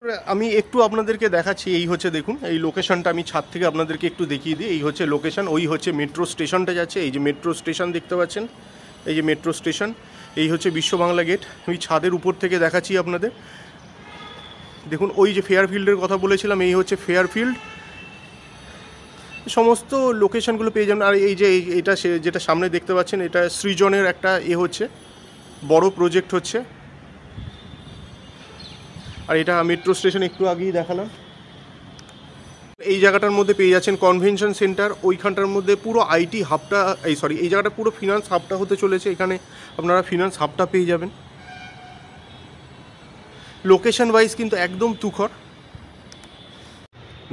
আমি একটু আপনাদেরকে দেখাচ্ছি। এই হচ্ছে দেখুন এই লোকেশনটা, আমি ছাদ থেকে আপনাদেরকে একটু দেখিয়ে দিই। এই হচ্ছে লোকেশন, ওই হচ্ছে মেট্রো স্টেশনটা যাচ্ছে। এই যে মেট্রো স্টেশন দেখতে পাচ্ছেন, এই যে মেট্রো স্টেশন, এই হচ্ছে বিশ্ব বাংলা গেট। আমি ছাদের উপর থেকে দেখাচ্ছি আপনাদের। দেখুন ওই যে ফেয়ারফিল্ডের কথা বলেছিলাম, এই হচ্ছে ফেয়ারফিল্ড। সমস্ত লোকেশনগুলো পেয়ে যাবেন। আর এই যে এটা যেটা সামনে দেখতে পাচ্ছেন, এটা সৃজনের একটা হচ্ছে বড় প্রজেক্ট হচ্ছে। আর এটা মেট্রো স্টেশন একটু আগেই দেখালাম। এই জায়গাটার মধ্যে পেয়ে যাচ্ছেন কনভেনশন সেন্টার, ওইখানটার মধ্যে পুরো আইটি হাবটা, এই জায়গাটা পুরো ফিনান্স হাবটা হতে চলেছে। এখানে আপনারা ফিনান্স হাবটা পেয়ে যাবেন। লোকেশন ওয়াইজ কিন্তু একদম তুখর।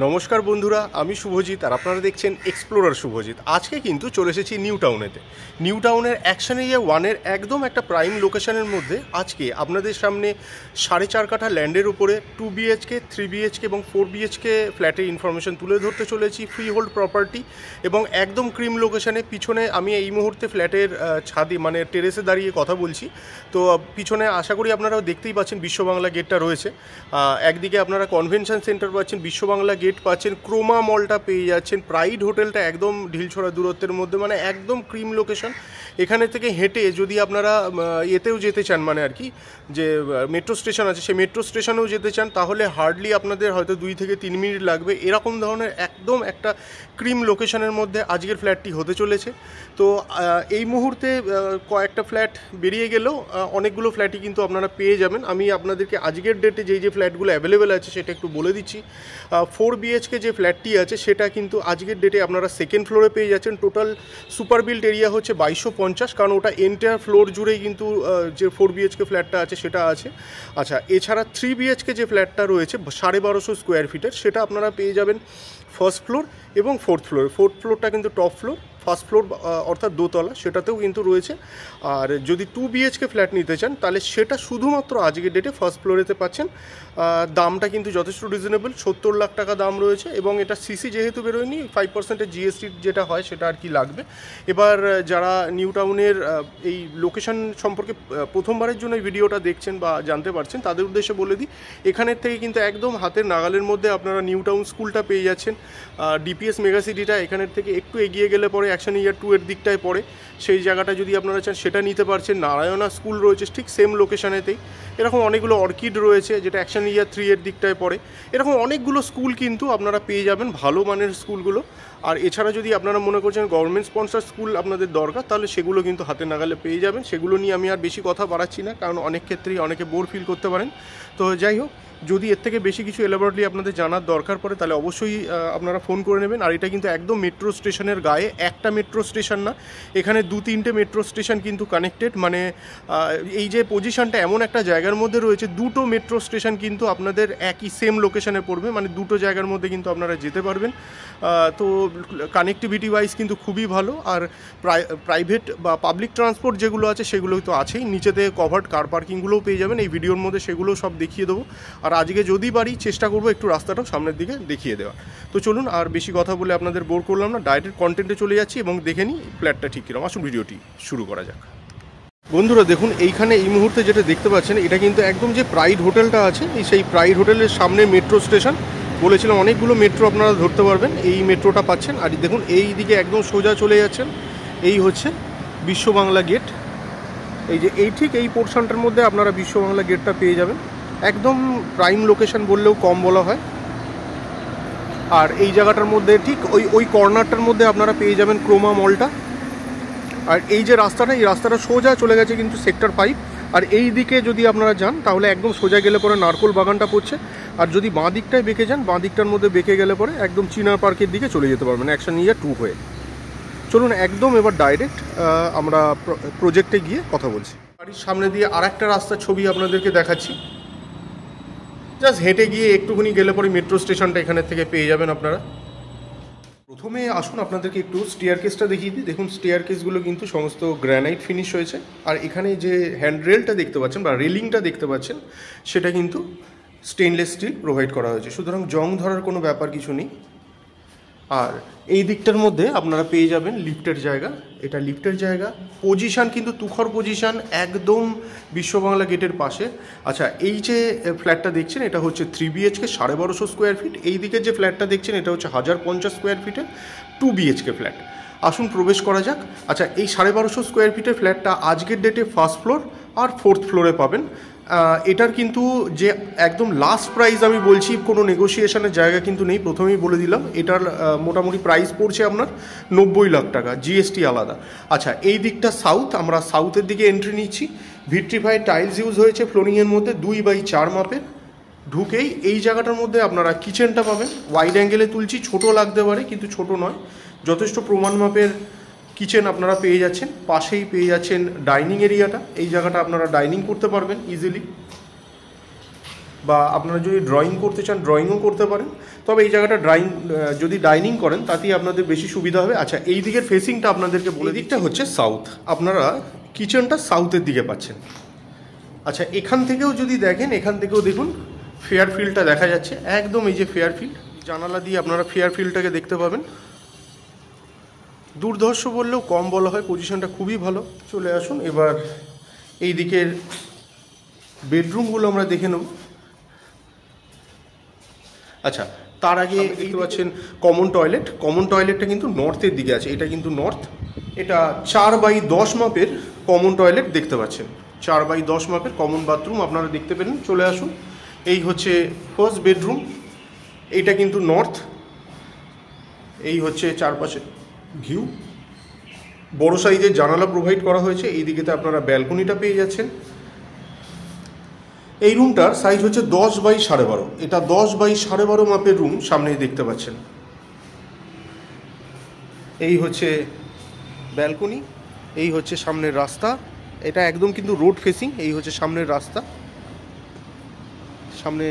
নমস্কার বন্ধুরা, আমি শুভজিৎ আর আপনারা দেখছেন এক্সপ্লোরার শুভজিৎ। আজকে কিন্তু চলে এসেছি নিউ টাউনেতে। নিউ টাউনের অ্যাকশন এরিয়া 1-এর একদম একটা প্রাইম লোকেশনের মধ্যে আজকে আপনাদের সামনে 4.5 কাঠা ল্যান্ডের উপরে 2 BHK, 3 BHK এবং 4 BHK ফ্ল্যাটের ইনফরমেশন তুলে ধরতে চলেছি। ফ্রি হোল্ড প্রপার্টি এবং একদম ক্রিম লোকেশনে। পিছনে আমি এই মুহূর্তে ফ্ল্যাটের ছাদে মানে টেরেসে দাঁড়িয়ে কথা বলছি। তো পিছনে আশা করি আপনারাও দেখতেই পাচ্ছেন বিশ্ব বাংলা গেটটা রয়েছে। একদিকে আপনারা কনভেনশন সেন্টার পাচ্ছেন, বিশ্ব বাংলা গেট পাচ্ছেন, ক্রোমা মলটা পেয়ে যাচ্ছেন, প্রাইড হোটেলটা একদম ঢিলছড়া দূরত্বের মধ্যে, মানে একদম ক্রিম লোকেশন। এখানে থেকে হেঁটে যদি আপনারা এতেও যেতে চান, মানে আর কি যে মেট্রো স্টেশন আছে, সেই মেট্রো স্টেশনেও যেতে চান, তাহলে হার্ডলি আপনাদের হয়তো 2 থেকে 3 মিনিট লাগবে। এরকম ধরনের একদম একটা ক্রিম লোকেশনের মধ্যে আজকের ফ্ল্যাটটি হতে চলেছে। তো এই মুহূর্তে কয়েকটা ফ্ল্যাট বেরিয়ে গেলেও অনেকগুলো ফ্ল্যাটই কিন্তু আপনারা পেয়ে যাবেন। আমি আপনাদেরকে আজকের ডেটে যে ফ্ল্যাটগুলো অ্যাভেলেবেল আছে সেটা একটু বলে দিচ্ছি। 4 BHK যে ফ্ল্যাটটি আছে সেটা কিন্তু আজকের ডেটে আপনারা সেকেন্ড ফ্লোরে পেয়ে যাচ্ছেন। টোটাল সুপার বিল্ট এরিয়া হচ্ছে 2250, কারণ ওটা এন্টায়ার ফ্লোর জুড়েই কিন্তু যে 4 BHK ফ্ল্যাটটা আছে সেটা আছে। আচ্ছা, এছাড়া 3 BHK যে ফ্ল্যাটটা রয়েছে 1250 স্কোয়ার ফিটের, সেটা আপনারা পেয়ে যাবেন ফার্স্ট ফ্লোর এবং ফোর্থ ফ্লোর। ফোর্থ ফ্লোরটা কিন্তু টপ ফ্লোর, ফার্স্ট ফ্লোর অর্থাৎ দোতলা, সেটাতেও কিন্তু রয়েছে। আর যদি 2 BHK ফ্ল্যাট নিতে চান তাহলে সেটা শুধুমাত্র আজকের ডেটে ফার্স্ট ফ্লোরেতে পাচ্ছেন। দামটা কিন্তু যথেষ্ট রিজনেবল, 70 লাখ টাকা দাম রয়েছে। এবং এটা সিসি যেহেতু বেরোয়নি, 5% GST যেটা হয় সেটা আর কি লাগবে। এবার যারা নিউ টাউনের এই লোকেশন সম্পর্কে প্রথমবারের জন্য এই ভিডিওটা দেখছেন বা জানতে পারছেন, তাদের উদ্দেশ্যে বলে দিই, এখানের থেকে কিন্তু একদম হাতের নাগালের মধ্যে আপনারা নিউ টাউন স্কুলটা পেয়ে যাচ্ছেন। ডিপিএস মেগাসিটিটা এখানের থেকে একটু এগিয়ে গেলে পরে অ্যাকশন এরিয়া 2-এর দিকটায় পড়ে, সেই জায়গাটা যদি আপনারা চান সেটা নিতে পারছেন। নারায়ণা স্কুল রয়েছে ঠিক সেম লোকেশনেতেই। এরকম অনেকগুলো অর্কিড রয়েছে যেটা অ্যাকশন এরিয়া 3-এর দিকটায় পড়ে। এরকম অনেকগুলো স্কুল কিন্তু আপনারা পেয়ে যাবেন, ভালো মানের স্কুলগুলো। আর এছাড়া যদি আপনারা মনে করছেন গভর্নমেন্ট স্পন্সর স্কুল আপনাদের দরকার, তাহলে সেগুলো কিন্তু হাতে নাগালে পেয়ে যাবেন। সেগুলো নিয়ে আমি আর বেশি কথা বাড়াচ্ছি না, কারণ অনেক ক্ষেত্রেই অনেকে বোর ফিল করতে পারেন। তো যাই হোক, যদি এর থেকে বেশি কিছু এলাবোরেটলি আপনাদের জানার দরকার পড়ে তাহলে অবশ্যই আপনারা ফোন করে নেবেন। আর এটা কিন্তু একদম মেট্রো স্টেশনের গায়ে, একটা মেট্রো স্টেশন না, এখানে 2-3টে মেট্রো স্টেশন কিন্তু কানেক্টেড। মানে এই যে পজিশনটা এমন একটা জায়গার মধ্যে রয়েছে, 2টো মেট্রো স্টেশন কিন্তু আপনাদের একই সেম লোকেশনে পড়বে, মানে 2টো জায়গার মধ্যে কিন্তু আপনারা যেতে পারবেন। তো কানেক্টিভিটি ওয়াইজ কিন্তু খুবই ভালো। আর প্রাইভেট বা পাবলিক ট্রান্সপোর্ট যেগুলো আছে সেগুলো তো আছেই, নিচেতে কভার্ড কার পার্কিংগুলোও পেয়ে যাবেন। এই ভিডিওর মধ্যে সেগুলো সব দেখিয়ে দেবো। আর আজকে যদি পারি চেষ্টা করবো একটু রাস্তাটাও সামনের দিকে দেখিয়ে দেওয়া। তো চলুন, আর বেশি কথা বলে আপনাদের বোর করলাম না, ডাইরেক্ট কন্টেন্টে চলে যাচ্ছি এবং দেখে নিই ফ্ল্যাটটা ঠিক কিরকম। আসুন ভিডিওটি শুরু করা যাক। বন্ধুরা দেখুন, এইখানে এই মুহূর্তে যেটা দেখতে পাচ্ছেন এটা কিন্তু একদম যে প্রাইড হোটেলটা আছে, সেই প্রাইড হোটেলের সামনে মেট্রো স্টেশন। বলেছিলাম অনেকগুলো মেট্রো আপনারা ধরতে পারবেন, এই মেট্রোটা পাচ্ছেন। আর দেখুন এই দিকে একদম সোজা চলে যাচ্ছেন, এই হচ্ছে বিশ্ব বাংলা গেট। এই যে ঠিক এই পোর্শনটার মধ্যে আপনারা বিশ্ব বাংলা গেটটা পেয়ে যাবেন। একদম প্রাইম লোকেশন বললেও কম বলা হয়। আর এই জায়গাটার মধ্যে ঠিক ওই কর্নারটার মধ্যে আপনারা পেয়ে যাবেন ক্রোমা মলটা। আর এই যে রাস্তাটা, এই রাস্তাটা সোজা চলে গেছে কিন্তু সেক্টর 5। আর এই দিকে যদি আপনারা যান তাহলে একদম সোজা গেলে পরে নারকোল বাগানটা পড়ছে। আর যদি বাঁ দিকটায় বেঁকে যান, বাঁ দিকটার মধ্যে বেঁকে গেলে পরে একদম চিনার পার্কের দিকে চলে যেতে পারবেন অ্যাকশন এরিয়া 2 হয়ে। চলুন একদম এবার ডাইরেক্ট আমরা প্রজেক্টে গিয়ে কথা বলছি। বাড়ির সামনে দিয়ে আর একটা রাস্তার ছবি আপনাদেরকে দেখাচ্ছি। জাস্ট হেঁটে গিয়ে একটুখানি গেলে পরে মেট্রো স্টেশনটা এখানের থেকে পেয়ে যাবেন আপনারা। প্রথমে আসুন আপনাদেরকে একটু স্টেয়ারকেসটা দেখিয়ে দিই। দেখুন স্টেয়ারকেসগুলো কিন্তু সমস্ত গ্রানাইট ফিনিশ হয়েছে। আর এখানে যে হ্যান্ডরেলটা দেখতে পাচ্ছেন বা রেলিংটা দেখতে পাচ্ছেন সেটা কিন্তু স্টেনলেস স্টিল প্রোভাইড করা হয়েছে, সুতরাং জং ধরার কোনো ব্যাপার কিছু নেই। আর এই দিকটার মধ্যে আপনারা পেয়ে যাবেন লিফটের জায়গা। এটা লিফটের জায়গা, পজিশান কিন্তু তুখর পজিশান, একদম বিশ্ববাংলা গেটের পাশে। আচ্ছা, এই যে ফ্ল্যাটটা দেখছেন এটা হচ্ছে 3 BHK 1250 স্কোয়ার ফিট। এই দিকের যে ফ্ল্যাটটা দেখছেন এটা হচ্ছে 1050 স্কোয়ার ফিটের 2 BHK ফ্ল্যাট। আসুন প্রবেশ করা যাক। আচ্ছা, এই 1250 স্কোয়ার ফিটের ফ্ল্যাটটা আজকের ডেটে ফার্স্ট ফ্লোর আর 4th ফ্লোরে পাবেন। এটার কিন্তু যে একদম লাস্ট প্রাইস আমি বলছি, কোনো নেগোসিয়েশনের জায়গা কিন্তু নেই, প্রথমেই বলে দিলাম। এটার মোটামুটি প্রাইস পড়ছে আপনার 90 লাখ টাকা, জিএসটি আলাদা। আচ্ছা, এই দিকটা সাউথ, আমরা সাউথের দিকে এন্ট্রি নিচ্ছি। ভিট্রিফাইড টাইলস ইউজ হয়েছে ফ্লোরিংয়ের মধ্যে 2x4 মাপের। ঢুকেই এই জায়গাটার মধ্যে আপনারা কিচেনটা পাবেন। ওয়াইড অ্যাঙ্গেলে তুলছি, ছোট লাগতে পারে কিন্তু ছোট নয়, যথেষ্ট প্রমাণ মাপের কিচেন আপনারা পেয়ে যাচ্ছেন। পাশেই পেয়ে যাচ্ছেন ডাইনিং এরিয়াটা। এই জায়গাটা আপনারা ডাইনিং করতে পারবেন ইজিলি, বা আপনারা যদি ড্রয়িং করতে চান ড্রয়িংও করতে পারেন। তবে এই জায়গাটা যদি ডাইনিং করেন তাতেই আপনাদের বেশি সুবিধা হবে। আচ্ছা, এই দিকের ফেসিংটা আপনাদেরকে বলে, দিকটা হচ্ছে সাউথ, আপনারা কিচেনটা সাউথের দিকে পাচ্ছেন। আচ্ছা, এখান থেকেও যদি দেখেন, এখান থেকেও দেখুন ফেয়ার ফিল্ডটা দেখা যাচ্ছে, একদম এই যে ফেয়ার ফিল্ড, জানালা দিয়ে আপনারা ফেয়ার ফিল্ডটাকে দেখতে পাবেন। দুর্ধর্ষ বললেও কম বলা হয়, পজিশনটা খুবই ভালো। চলে আসুন এবার এই দিকের বেডরুমগুলো আমরা দেখে নেব। আচ্ছা, তার আগে দেখতে পাচ্ছেন কমন টয়লেট। কমন টয়লেটটা কিন্তু নর্থের দিকে আছে, এটা কিন্তু নর্থ। এটা 4x10 মাপের কমন টয়লেট দেখতে পাচ্ছেন, 4x10 মাপের কমন বাথরুম আপনারা দেখতে পেলেন। চলে আসুন, এই হচ্ছে ফার্স্ট বেডরুম, এইটা কিন্তু নর্থ। এই হচ্ছে চারপাশে ভিউ, বড় সাইজের জানালা প্রোভাইড করা হয়েছে। এই দিকেতে আপনারা ব্যালকনিটা পেয়ে যাচ্ছেন। এই রুমটার সাইজ হচ্ছে 10x12, এটা 10x12 মাপের রুম, সামনেই দেখতে পাচ্ছেন। এই হচ্ছে ব্যালকনি, এই হচ্ছে সামনের রাস্তা, এটা একদম কিন্তু রোড ফেসিং। এই হচ্ছে সামনের রাস্তা, সামনে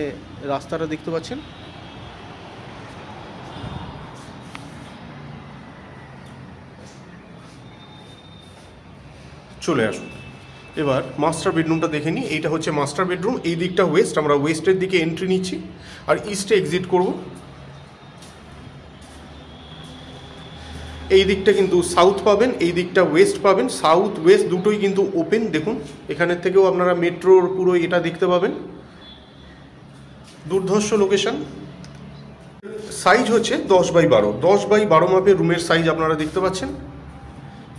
রাস্তাটা দেখতে পাচ্ছেন। চলে আসুন এবার মাস্টার বেডরুমটা দেখে নিই। এইটা হচ্ছে মাস্টার বেডরুম। এই দিকটা ওয়েস্ট, আমরা ওয়েস্টের দিকে এন্ট্রি নিচ্ছি আর ইস্টে এক্সিট করব। এই দিকটা কিন্তু সাউথ পাবেন, এই দিকটা ওয়েস্ট পাবেন। সাউথ ওয়েস্ট দুটোই কিন্তু ওপেন। দেখুন এখানের থেকেও আপনারা মেট্রোর পুরো এটা দেখতে পাবেন। দুর্ধর্ষ লোকেশন। সাইজ হচ্ছে 10x12, 10x12 মাপের রুমের সাইজ আপনারা দেখতে পাচ্ছেন।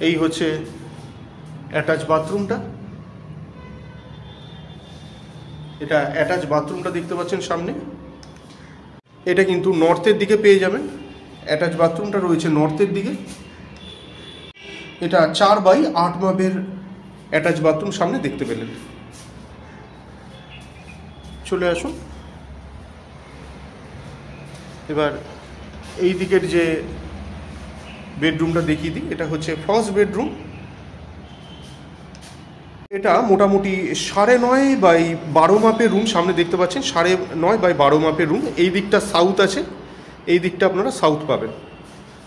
এই হচ্ছে অ্যাটাচ বাথরুমটা, এটা অ্যাটাচ বাথরুমটা দেখতে পাচ্ছেন সামনে। এটা কিন্তু নর্থের দিকে পেয়ে যাবেন, অ্যাটাচ বাথরুমটা রয়েছে নর্থের দিকে। এটা 4x8 মাপের অ্যাটাচ বাথরুম সামনে দেখতে পেলেন। চলে আসুন এবার এই দিকের যে বেডরুমটা দেখিয়ে দিই। এটা হচ্ছে ফার্স্ট বেডরুম। এটা মোটামুটি 9.5x12 মাপের রুম সামনে দেখতে পাচ্ছেন, 9.5x12 মাপের রুম। এই দিকটা সাউথ আছে, এই দিকটা আপনারা সাউথ পাবেন।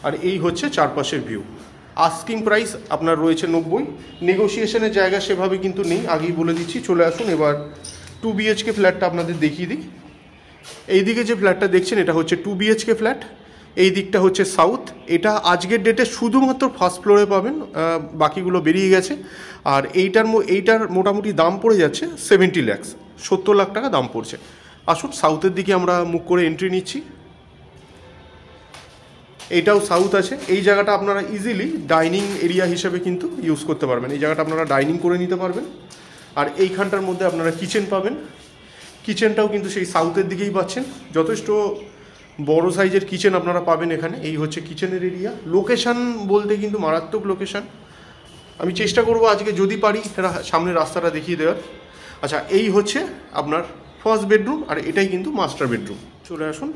আর এই হচ্ছে চারপাশের ভিউ। আস্কিং প্রাইস আপনার রয়েছে 90, নেগোসিয়েশনের জায়গা সেভাবে কিন্তু নেই, আগেই বলে দিচ্ছি। চলে আসুন এবার 2 BHK ফ্ল্যাটটা আপনাদের দেখিয়ে দিই। এই দিকে যে ফ্ল্যাটটা দেখছেন এটা হচ্ছে 2 BHK ফ্ল্যাট। এই দিকটা হচ্ছে সাউথ। এটা আজকের ডেটে শুধুমাত্র ফার্স্ট ফ্লোরে পাবেন, বাকিগুলো বেরিয়ে গেছে। আর এইটার মোটামুটি দাম পড়ে যাচ্ছে 70 লাখ, 70 লাখ টাকা দাম পড়ছে। আসুন সাউথের দিকে আমরা মুখ করে এন্ট্রি নিচ্ছি। এইটাও সাউথ আছে। এই জায়গাটা আপনারা ইজিলি ডাইনিং এরিয়া হিসেবে কিন্তু ইউজ করতে পারবেন, এই জায়গাটা আপনারা ডাইনিং করে নিতে পারবেন। আর এইখানটার মধ্যে আপনারা কিচেন পাবেন, কিচেনটাও কিন্তু সেই সাউথের দিকেই পাচ্ছেন। যথেষ্ট বড় সাইজের কিচেন আপনারা পাবেন এখানে। এই হচ্ছে কিচেনের এরিয়া। লোকেশান বলতে কিন্তু মারাত্মক লোকেশান। আমি চেষ্টা করব আজকে যদি পারি সামনের রাস্তাটা দেখিয়ে দেওয়ার। আচ্ছা, এই হচ্ছে আপনার ফার্স্ট বেডরুম আর এটাই কিন্তু মাস্টার বেডরুম। চলে আসুন।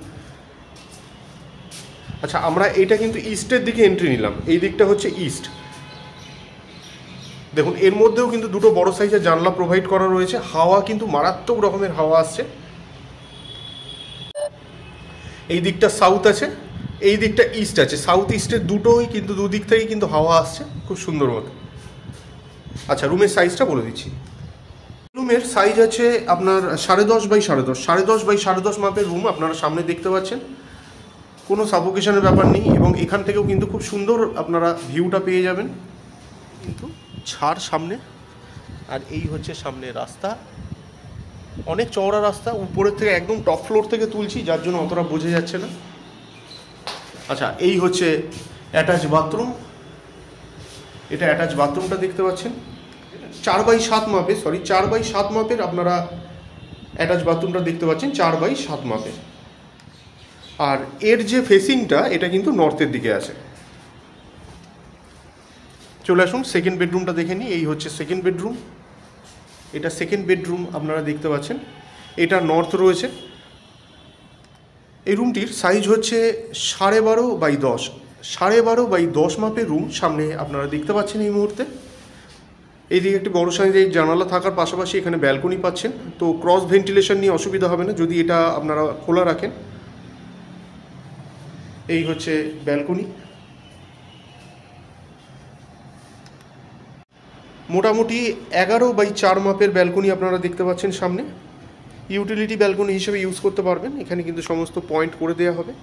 আচ্ছা, আমরা এটা কিন্তু ইস্টের দিকে এন্ট্রি নিলাম। এই দিকটা হচ্ছে ইস্ট। দেখুন এর মধ্যেও কিন্তু দুটো বড় সাইজের জানলা প্রোভাইড করা রয়েছে। হাওয়া কিন্তু মারাত্মক রকমের হাওয়া আসছে। এই দিকটা সাউথ আছে, এই দিকটা ইস্ট আছে। সাউথ ইস্টের দুটোই কিন্তু দুদিক থেকেই কিন্তু হাওয়া আসছে খুব সুন্দর মতো। আচ্ছা, রুমের সাইজটা বলে দিচ্ছি। রুমের সাইজ আছে আপনার 10.5x10.5, 10.5x10.5 মাপের রুম আপনারা সামনে দেখতে পাচ্ছেন। কোনো সাফোকেশনের ব্যাপার নেই, এবং এখান থেকেও কিন্তু খুব সুন্দর আপনারা ভিউটা পেয়ে যাবেন। কিন্তু ছাড় সামনে, আর এই হচ্ছে সামনে রাস্তা, অনেক চওড়া রাস্তা। উপরের থেকে একদম টপ ফ্লোর থেকে তুলছি, যার জন্য অতটা বোঝা যাচ্ছে না। আচ্ছা, এই হচ্ছে অ্যাটাচ বাথরুম। এটা অ্যাটাচ বাথরুমটা দেখতে পাচ্ছেন 4x7 মাপে, 4x7 মাপের আপনারা অ্যাটাচ বাথরুমটা দেখতে পাচ্ছেন, 4x7 মাপের। আর এর যে ফেসিংটা, এটা কিন্তু নর্থের দিকে আছে। চলে আসুন সেকেন্ড বেডরুমটা দেখে নিই। এই হচ্ছে সেকেন্ড বেডরুম। এটা সেকেন্ড বেডরুম আপনারা দেখতে পাচ্ছেন, এটা নর্থ রয়েছে। এই রুমটির সাইজ হচ্ছে 12.5x10, 12.5x10 মাপের রুম। সামনে আপনারা দেখতে পাচ্ছেন এই মুহূর্তে এইদিকে একটি বড় সাইজের জানালা থাকার পাশাপাশি এখানে ব্যালকনি পাচ্ছেন। তো ক্রস ভেন্টিলেশন নিয়ে অসুবিধা হবে না যদি এটা আপনারা খোলা রাখেন। এই হচ্ছে ব্যালকনি। মোটামুটি 11x4 মাপের ব্যালকনি আপনারা দেখতে পাচ্ছেন সামনে। ইউটিলিটি ব্যালকনি হিসেবে ইউজ করতে পারবেন। এখানে কিন্তু সমস্ত পয়েন্ট করে দেওয়া হবে।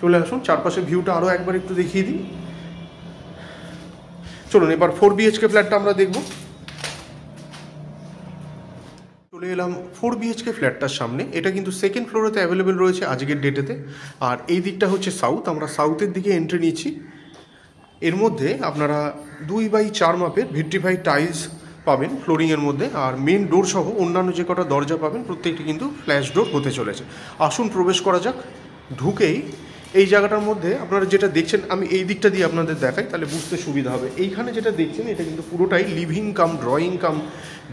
চলে আসুন চারপাশে ভিউটা আরও একবার একটু দেখিয়ে দিই। চলুন এবার 4 BHK ফ্ল্যাটটা আমরা দেখব। চলে এলাম 4 BHK ফ্ল্যাটটার সামনে। এটা কিন্তু সেকেন্ড ফ্লোরেতে অ্যাভেলেবেল রয়েছে আজকের ডেটেতে। আর এই দিকটা হচ্ছে সাউথ, আমরা সাউথের দিকে এন্ট্রি নিচ্ছি। এর মধ্যে আপনারা 2x4 মাপের ভিট্রিফাইড টাইলস পাবেন ফ্লোরিংয়ের মধ্যে, আর মেন ডোর সহ অন্যান্য যে কটা দরজা পাবেন প্রত্যেকটি কিন্তু ফ্ল্যাশ ডোর হতে চলেছে। আসুন প্রবেশ করা যাক। ঢুকেই এই জায়গাটার মধ্যে আপনারা যেটা দেখছেন, আমি এই দিকটা দিয়ে আপনাদের দেখাই তাহলে বুঝতে সুবিধা হবে। এইখানে যেটা দেখছেন এটা কিন্তু পুরোটাই living cum drawing cum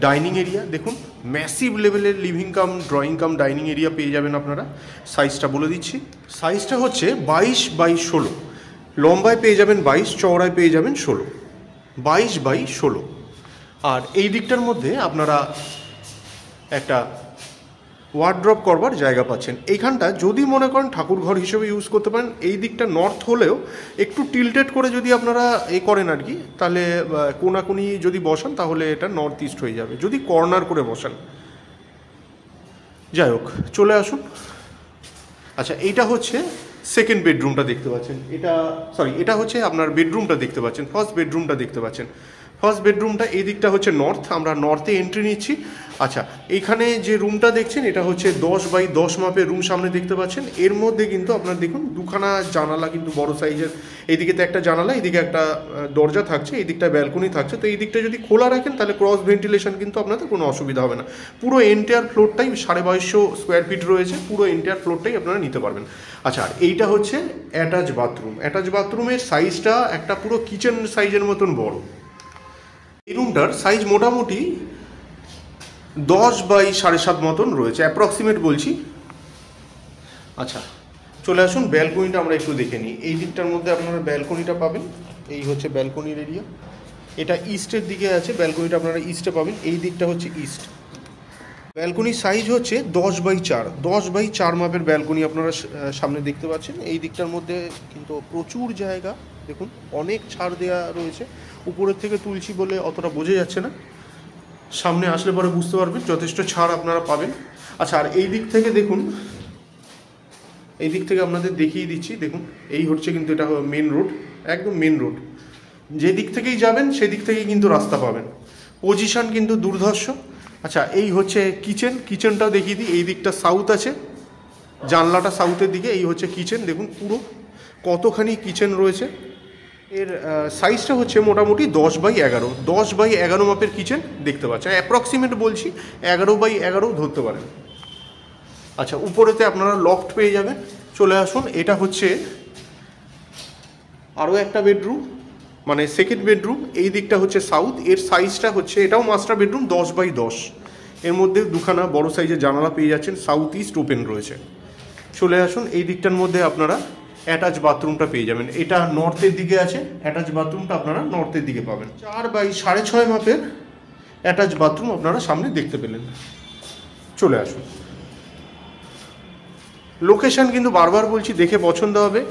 dining area. দেখুন ম্যাসিভ লেভেলের living cum drawing cum dining area পেয়ে যাবেন আপনারা। সাইজটা বলে দিচ্ছি, সাইজটা হচ্ছে 22x16, লম্বায় পেয়ে যাবেন 22, চওড়ায় পেয়ে যাবেন 16, 22x16। আর এই দিকটার মধ্যে আপনারা একটা ওয়ার্ড্রপ করবার জায়গা পাচ্ছেন। এইখানটা যদি মনে করেন ঠাকুর ঘর হিসেবে ইউজ করতে পারেন। এই দিকটা নর্থ হলেও একটু টিল্টেড করে যদি আপনারা করেন আর কি, তাহলে কোনাকুনি যদি বসান তাহলে এটা নর্থ ইস্ট হয়ে যাবে, যদি কর্নার করে বসান। যাই হোক, চলে আসুন। আচ্ছা, এইটা হচ্ছে সেকেন্ড বেডরুমটা দেখতে পাচ্ছেন। এটা হচ্ছে আপনার বেডরুমটা দেখতে পাচ্ছেন, ফার্স্ট বেডরুমটা দেখতে পাচ্ছেন। ফার্স্ট বেডরুমটা এই দিকটা হচ্ছে নর্থ, আমরা নর্থে এন্ট্রি নিচ্ছি। আচ্ছা, এইখানে যে রুমটা দেখছেন এটা হচ্ছে 10x10 মাপের রুম সামনে দেখতে পাচ্ছেন। এর মধ্যে কিন্তু আপনার দেখুন দুখানা জানালা কিন্তু বড় সাইজের, এইদিকে তো একটা জানালা, এইদিকে একটা দরজা থাকছে, এই দিকটা ব্যালকনি থাকছে। তো এই দিকটা যদি খোলা রাখেন তাহলে ক্রস ভেন্টিলেশন কিন্তু আপনাদের কোনো অসুবিধা হবে না। পুরো এন্টায়ার ফ্লোরটাই 2250 স্কোয়ার ফিট রয়েছে, পুরো এন্টায়ার ফ্লোরটাই আপনারা নিতে পারবেন। আচ্ছা, আর এইটা হচ্ছে অ্যাটাচ বাথরুম। অ্যাটাচ বাথরুমের সাইজটা একটা পুরো কিচেন সাইজের মতন বড়। এই রুমটার সাইজ মোটামুটি 10x7.5 মতন রয়েছে, অ্যাপ্রক্সিমেট বলছি। আচ্ছা, চলে আসুন ব্যালকনিটা আমরা একটু দেখে নিই। এই দিকটার মধ্যে আপনারা ব্যালকনিটা পাবেন। এই হচ্ছে ব্যালকনির এরিয়া। এটা ইস্টের দিকে আছে, ব্যালকনিটা আপনারা ইস্টে পাবেন। এই দিকটা হচ্ছে ইস্ট। ব্যালকনির সাইজ হচ্ছে 10x4, 10x4 মাপের ব্যালকনি আপনারা সামনে দেখতে পাচ্ছেন। এই দিকটার মধ্যে কিন্তু প্রচুর জায়গা, দেখুন অনেক ছাড় দেওয়া রয়েছে। উপরের থেকে তুলছি বলে অতটা বোঝা যাচ্ছে না, সামনে আসলে পরে বুঝতে পারবেন যথেষ্ট ছাড় আপনারা পাবেন। আচ্ছা, আর এই দিক থেকে দেখুন, এই দিক থেকে আপনাদের দেখিয়ে দিচ্ছি। দেখুন এই হচ্ছে কিন্তু এটা মেন রোড, একদম মেন রোড। যে দিক থেকেই যাবেন সেদিক থেকেই কিন্তু রাস্তা পাবেন। পজিশন কিন্তু দুর্ধর্ষ। আচ্ছা, এই হচ্ছে কিচেন। কিচেনটাও দেখিয়ে দিই। এই দিকটা সাউথ আছে, জানলাটা সাউথের দিকে। এই হচ্ছে কিচেন, দেখুন পুরো কতখানি কিচেন রয়েছে। এর সাইজটা হচ্ছে মোটামুটি 10x11, 10x11 মাপের কিচেন দেখতে পাচ্ছেন। অ্যাপ্রক্সিমেট বলছি 11x11 ধরতে পারেন। আচ্ছা, উপরেতে আপনারা লফট পেয়ে যাবেন। চলে আসুন, এটা হচ্ছে আরও একটা বেডরুম, মানে সেকেন্ড বেডরুম। এই দিকটা হচ্ছে সাউথ। এর সাইজটা হচ্ছে, এটাও মাস্টার বেডরুম, 10x10। এর মধ্যে দুখানা বড় সাইজের জানালা পেয়ে যাচ্ছেন, সাউথ ইস্ট ওপেন রয়েছে। চলে আসুন, এই দিকটার মধ্যে আপনারা অ্যাটাচ বাথরুমটা পেয়ে যাবেন। এটা নর্থের দিকে আছে, অ্যাটাচ বাথরুমটা আপনারা নর্থের দিকে পাবেন। 4x6.5 মাপের অ্যাটাচ বাথরুম আপনারা সামনে দেখতে পেলেন। চলে আসুন। লোকেশন কিন্তু বারবার বলছি দেখে পছন্দ হবে।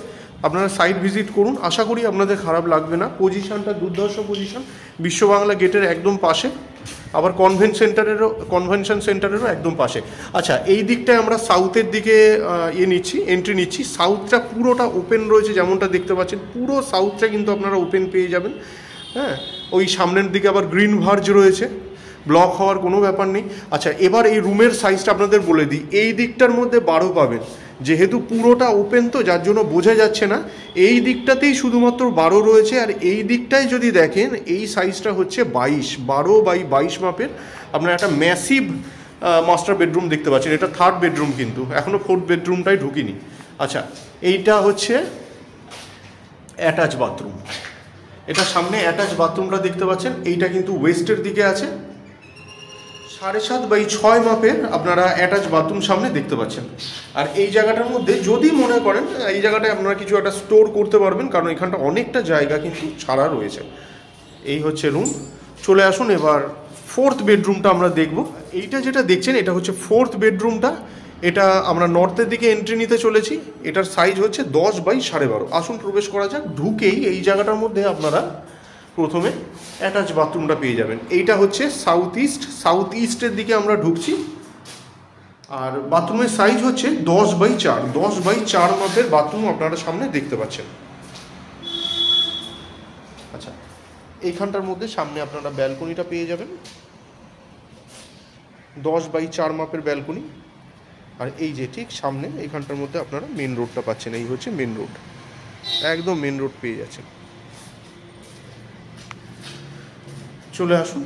আপনারা সাইট ভিজিট করুন, আশা করি আপনাদের খারাপ লাগবে না। পজিশনটা দুর্ধর্ষ পজিশন, বিশ্ব বাংলা গেটের একদম পাশে, আবার কনভেনশন সেন্টারেরও একদম পাশে। আচ্ছা, এই দিকটায় আমরা সাউথের দিকে এন্ট্রি নিচ্ছি। সাউথটা পুরোটা ওপেন রয়েছে, যেমনটা দেখতে পাচ্ছেন পুরো সাউথটা কিন্তু আপনারা ওপেন পেয়ে যাবেন। হ্যাঁ, ওই সামনের দিকে আবার গ্রিন ভার্জ রয়েছে, ব্লক হওয়ার কোনো ব্যাপার নেই। আচ্ছা, এবার এই রুমের সাইজটা আপনাদের বলে দিই। এই দিকটার মধ্যে 12 পাবেন, যেহেতু পুরোটা ওপেন তো যার জন্য বোঝা যাচ্ছে না। এই দিকটাতেই শুধুমাত্র 12 রয়েছে, আর এই দিকটায় যদি দেখেন এই সাইজটা হচ্ছে 12 মাপের। আপনারা একটা ম্যাসিভ মাস্টার বেডরুম দেখতে পাচ্ছেন। এটা 3rd বেডরুম, কিন্তু এখনও 4th বেডরুমটাই ঢুকিনি। আচ্ছা, এইটা হচ্ছে অ্যাটাচ বাথরুম। এটা সামনে অ্যাটাচ বাথরুমটা দেখতে পাচ্ছেন, এইটা কিন্তু ওয়েস্টের দিকে আছে। 7.5 মাপের আপনারা অ্যাটাচ বাথরুম সামনে দেখতে পাচ্ছেন। আর এই জায়গাটার মধ্যে যদি মনে করেন এই জায়গাটায় আপনারা কিছু একটা স্টোর করতে পারবেন, কারণ এখানটা অনেকটা জায়গা কিন্তু ছাড়া রয়েছে। এই হচ্ছে রুম। চলে আসুন এবার 4th বেডরুমটা আমরা দেখব। এইটা যেটা দেখছেন এটা হচ্ছে 4th বেডরুমটা। এটা আমরা নর্থের দিকে এন্ট্রি নিতে চলেছি। এটার সাইজ হচ্ছে 10/12.5। আসুন প্রবেশ করা যাক। ঢুকেই এই জায়গাটার মধ্যে আপনারা প্রথমে অ্যাটাচ বাথরুমটা পেয়ে যাবেন। এইটা হচ্ছে সাউথ ইস্টের দিকে আমরা ঢুকছি। আর বাথরুমের সাইজ হচ্ছে 10/4 মাপের বাথরুম আপনারা সামনে দেখতে পাচ্ছেন। আচ্ছা, এইখানটার মধ্যে সামনে আপনারা ব্যালকনিটা পেয়ে যাবেন, 10/4 মাপের ব্যালকনি। আর এই যে ঠিক সামনে এইখানটার মধ্যে আপনারা মেন রোডটা পাচ্ছেন। এই হচ্ছে মেন রোড, একদম মেন রোড পেয়ে যাচ্ছেন। চলে আসুন।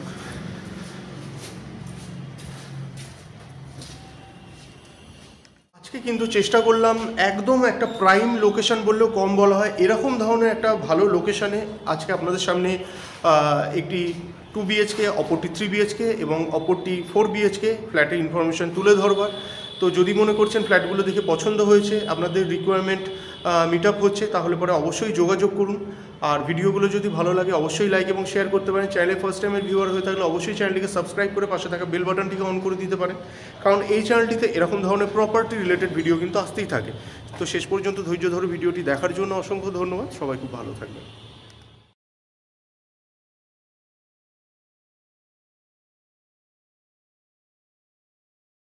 আজকে কিন্তু চেষ্টা করলাম একদম একটা প্রাইম লোকেশন বললেও কম বলা হয়, এরকম ধরনের একটা ভালো লোকেশনে আজকে আপনাদের সামনে একটি 2 BHK, অপরটি 3 BHK এবং অপরটি 4 BHK ফ্ল্যাটের ইনফরমেশন তুলে ধরবার। তো যদি মনে করছেন ফ্ল্যাটগুলো দেখে পছন্দ হয়েছে, আপনাদের রিকোয়ারমেন্ট মিট আপ হচ্ছে, তাহলে পরে অবশ্যই যোগাযোগ করুন। আর ভিডিওগুলো যদি ভালো লাগে অবশ্যই লাইক এবং শেয়ার করতে পারেন। চ্যানেলে ফার্স্ট টাইমের ভিউয়ার হয়ে থাকলে অবশ্যই চ্যানেলটিকে সাবস্ক্রাইব করে পাশে থাকা বেল বাটনটিকে অন করে দিতে পারেন, কারণ এই চ্যানেলটিতে এরকম ধরনের প্রপার্টি রিলেটেড ভিডিও কিন্তু আসতেই থাকে। তো শেষ পর্যন্ত ধৈর্য ধরে ভিডিওটি দেখার জন্য অসংখ্য ধন্যবাদ। সবাই খুব ভালো থাকবেন।